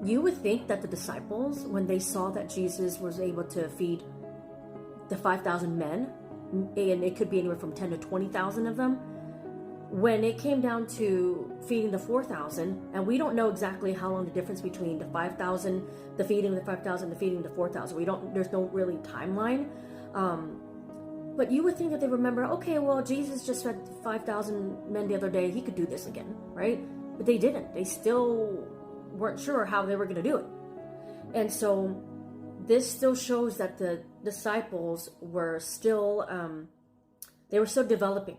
You would think that the disciples, when they saw that Jesus was able to feed the 5,000 men, and it could be anywhere from 10 to 20,000 of them, when it came down to feeding the 4,000, and we don't know exactly how long the difference between the 5,000, the feeding the 5,000, the feeding the 4,000, there's no really timeline. But you would think that they remember, okay, well, Jesus just fed 5,000 men the other day. He could do this again, right? But they didn't. They still weren't sure how they were going to do it. And so this still shows that the disciples were still, they were still developing.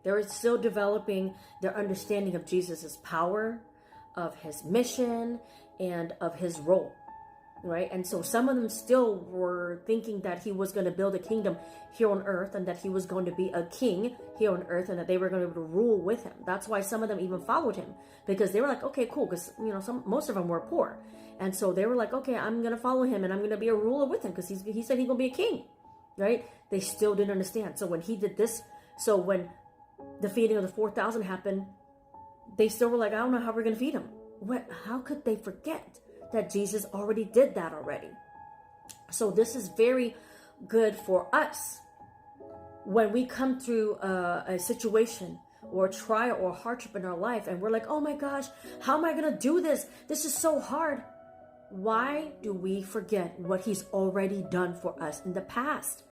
They were still developing their understanding of Jesus's power, of his mission, and of his role. Right? And so some of them still were thinking that he was going to build a kingdom here on earth, and that he was going to be a king here on earth, and that they were going to be able to rule with him. That's why some of them even followed him, because they were like, okay, cool, because most of them were poor, and so they were like, okay, I'm going to follow him, and I'm going to be a ruler with him, because he said he's going to be a king. Right? They still didn't understand. So when he did this, so when the feeding of the 4,000 happened, they still were like, I don't know how we're going to feed him. How could they forget that Jesus already did that already? So this is very good for us when we come through a situation or a trial or hardship in our life, and we're like, oh my gosh, how am I going to do this? This is so hard. Why do we forget what he's already done for us in the past?